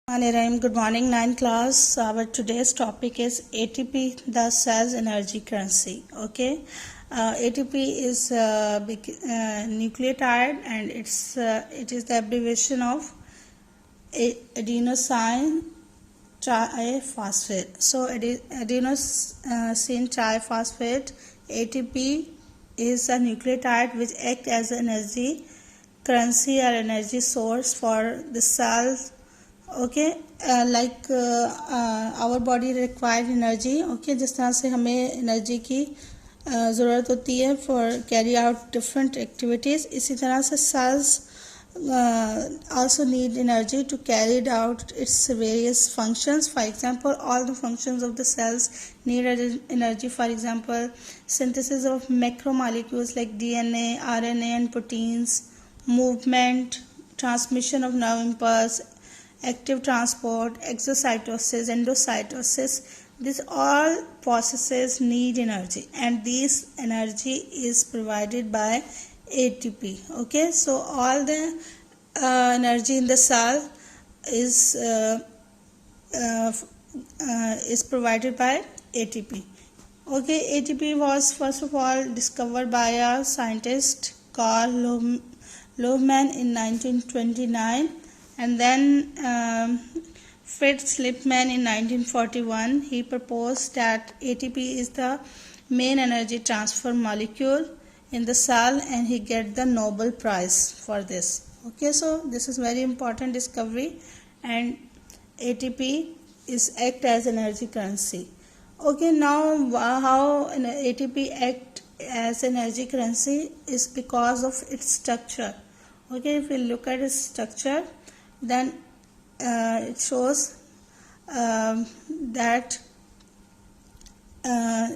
Good morning, 9th class. Our today's topic is ATP, the cell's energy currency. Okay, ATP is nucleotide, and it is the abbreviation of adenosine triphosphate. So adenosine triphosphate (ATP) is a nucleotide which acts as an energy currency or energy source for the cells. Okay, our body require energy. Okay, जिस तरह से हमें energy की ज़रूरत होती है for carry out different activities, इसी तरह से cells also need energy to carry out its various functions. For example, all the functions of the cells need energy. For example, synthesis of macromolecules like DNA, RNA and proteins, movement, transmission of nerve impulse, active transport, exocytosis, endocytosis. These all processes need energy, and this energy is provided by ATP. Okay, so all the energy in the cell is provided by ATP. Okay, ATP was first of all discovered by a scientist Carl Lohmann in 1929, and then Fritz Lipman in 1941. He proposed that ATP is the main energy transfer molecule in the cell, and he get the Nobel Prize for this. Okay, so this is very important discovery, and ATP is act as energy currency. Okay, now how an ATP act as energy currency is because of its structure. Okay, if we look at its structure, then it shows that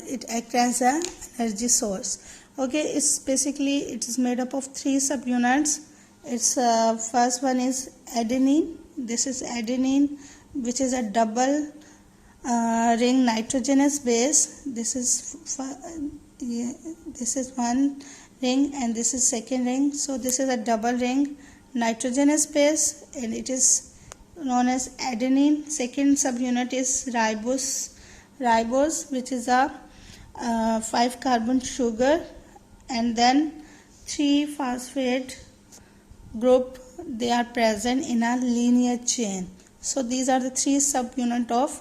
it acts as an energy source. Okay, it is made up of three subunits. Its first one is adenine. This is adenine, which is a double ring nitrogenous base. This is one ring, and this is second ring. So this is a double ring nitrogenous base, and it is known as adenine. Second subunit is ribose, which is a 5-carbon sugar, and then 3 phosphate group. They are present in a linear chain. So these are the three subunit of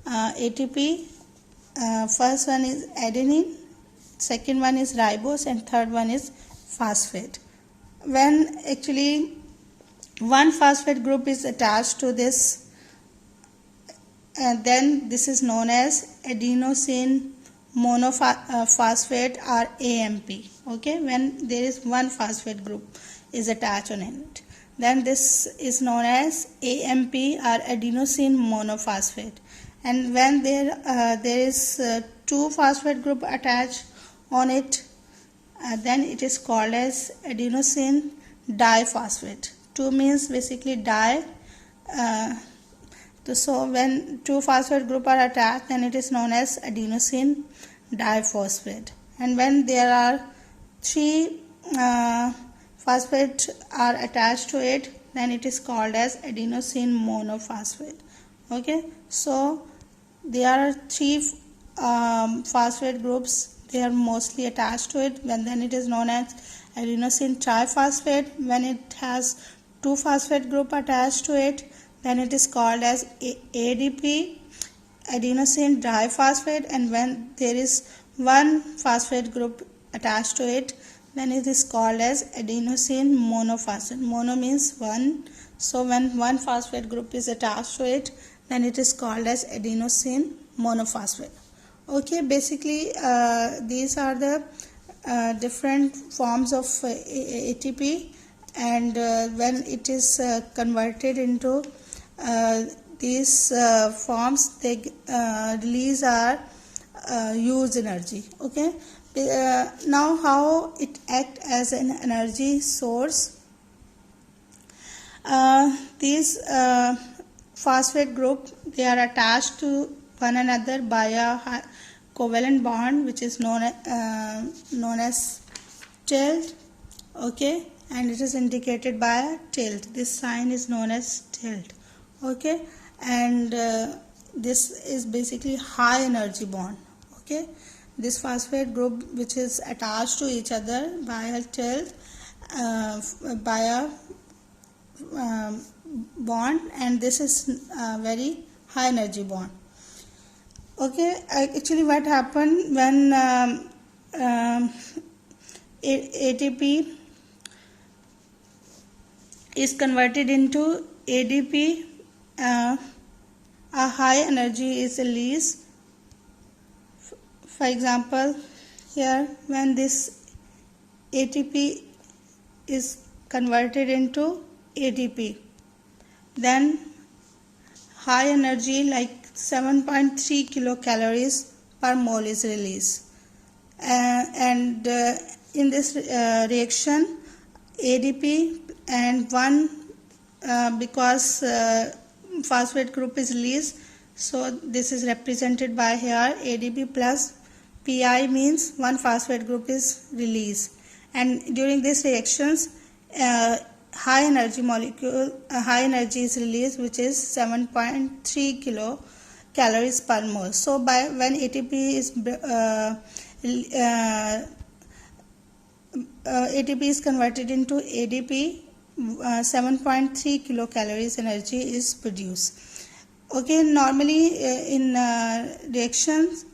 ATP. First one is adenine, second one is ribose, and third one is phosphate. When actually one phosphate group is attached to this, then this is known as adenosine monophosphate or AMP. Okay, when there is one phosphate group is attached on it, then this is known as AMP or adenosine monophosphate. And when there is two phosphate group attached on it, then it is called as adenosine diphosphate. 2 means basically di. So when two phosphate group are attached, then it is known as adenosine diphosphate. And when there are 3 phosphate are attached to it, then it is called as adenosine monophosphate. Okay, so there are 3 phosphate groups. They are mostly attached to it. Then it is known as adenosine triphosphate. When it has 2 phosphate group attached to it, then it is called as ADP, adenosine diphosphate. And when there is 1 phosphate group attached to it, then it is called as adenosine monophosphate. Mono means 1. So when 1 phosphate group is attached to it, then it is called as adenosine monophosphate. Okay, basically these are the different forms of ATP, and when it is converted into these forms, they release our use energy. Okay, now how it act as an energy source. These phosphate group, they are attached to one another by a covalent bond, which is known as tilt. Okay, and it is indicated by a tilt. This sign is known as tilt. Okay, and this is basically high energy bond. Okay, this phosphate group which is attached to each other by a tail by a bond, and this is a very high energy bond. Okay, actually what happened when ATP is converted into ADP, a high energy is released. For example, here when this ATP is converted into ADP, then high energy like 7.3 kilocalories per mole is released. And in this reaction, ADP and 1 because phosphate group is released, so this is represented by here ADP plus Pi means 1 phosphate group is released, and during these reactions high energy molecule high energy is released, which is 7.3 kilocalories per mole. So by when ATP is ATP is converted into ADP, 7.3 kilocalories energy is produced. Okay, normally in reactions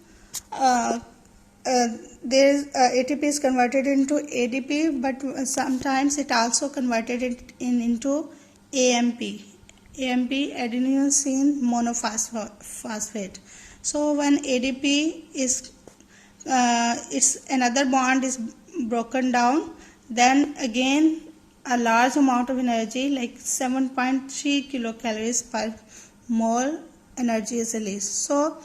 there is ATP is converted into ADP, but sometimes it also converted it into AMP, adenosine monophosphate. So when ADP is its another bond is broken down, then again a large amount of energy like 7.3 kilocalories per mole energy is released. So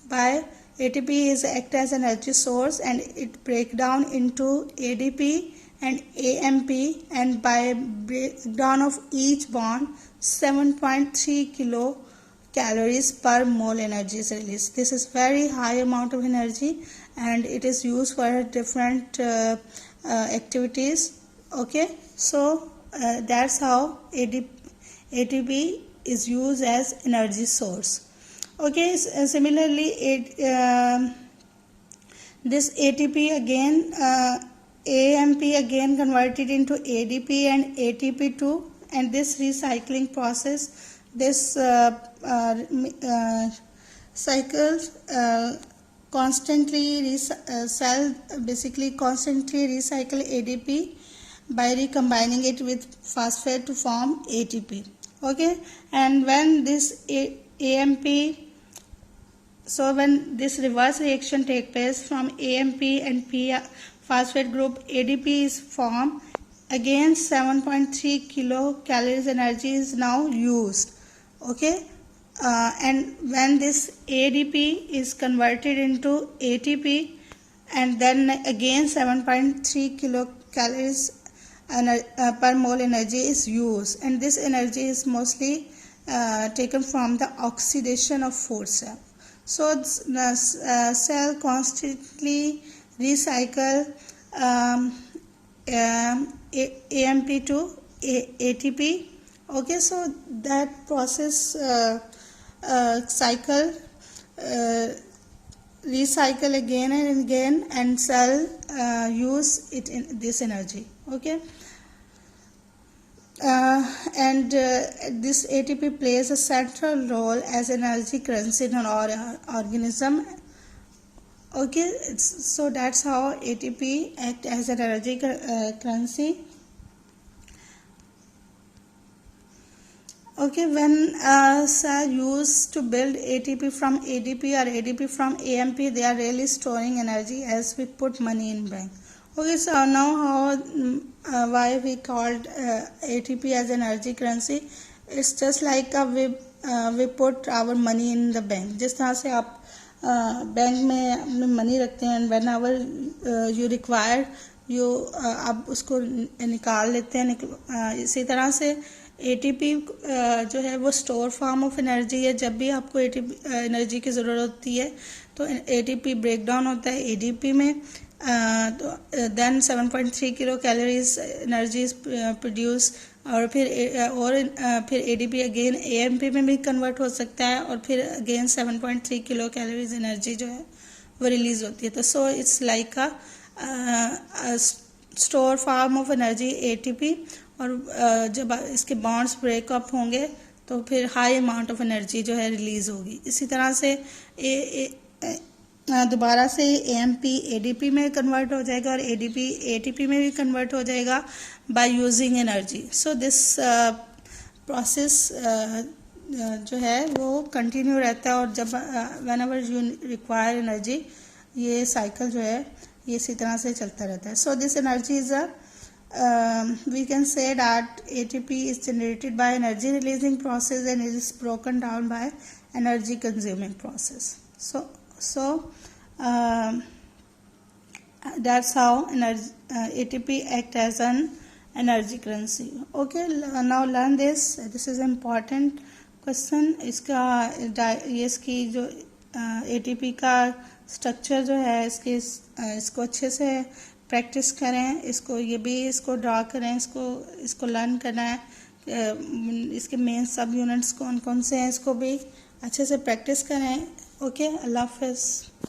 by ATP is act as an energy source, and it break down into ADP and AMP, and by breakdown of each bond 7.3 kilocalories per mole energy is released. This is very high amount of energy, and it is used for different activities. Okay, so that's how ATP is used as energy source. Okay, similarly this ATP again AMP again converted into ADP and ATP2, and this recycling process, this cycle constantly cell basically constantly recycle ADP by recombining it with phosphate to form ATP. Okay, and when this AMP, so when this reverse reaction takes place from AMP and phosphate group, ADP is formed. Again 7.3 kilocalories energy is now used. Okay, and when this ADP is converted into ATP, and then again 7.3 kilocalories per mole energy is used, and this energy is mostly taken from the oxidation of food cell. So the cell constantly recycle AMP to ATP. Okay, so that process cycle recycle again and again, and cell use it in this energy. Okay, and this ATP plays a central role as energy currency in our organism. Okay, so that's how ATP act as an energy currency. Okay, when cell used to build ATP from ADP or ADP from AMP, they are really storing energy as we put money in bank. Okay, so now how why we called ATP as energy currency? It's just like we put our money in the bank. जिस तरह से आप bank में अपने money रखते हैं, and whenever you require you आप उसको निकाल लेते हैं. इसी तरह से ATP जो है वो स्टोर फॉर्म ऑफ एनर्जी है. जब भी आपको ATP एनर्जी की ज़रूरत होती है तो ATP ब्रेक डाउन होता है ADP में, तो then 7.3 kilo calories energy is produce और फिर ADP अगेन AMP में भी कन्वर्ट हो सकता है, और फिर अगेन 7.3 किलो कैलोरीज एनर्जी जो है वो रिलीज होती है। तो so it's like a store form of energy ATP, और जब इसके बॉन्ड्स ब्रेकअप होंगे तो फिर हाई अमाउंट ऑफ एनर्जी जो है रिलीज होगी। इसी तरह से दोबारा से AMP ADP में कन्वर्ट हो जाएगा और ADP ATP में भी कन्वर्ट हो जाएगा by using energy. So this process जो है वो कंटिन्यू रहता है, और जब when ever you require energy, ये साइकिल जो है ये इसी तरह से चलता रहता है। So this energy is we can say that ATP is generated by energy releasing process and it is broken down by energy consuming process. So that's how ATP act as an energy currency. Okay, now learn this. This is important question. इसकी जो ATP का structure जो है इसको अच्छे से practice करें, इसको ड्रा करें, इसको लर्न करना है। इसके मेन सब यूनिट्स कौन कौन से हैं इसको भी अच्छे से प्रैक्टिस करें। ओके, अल्लाह हाफ़िज़।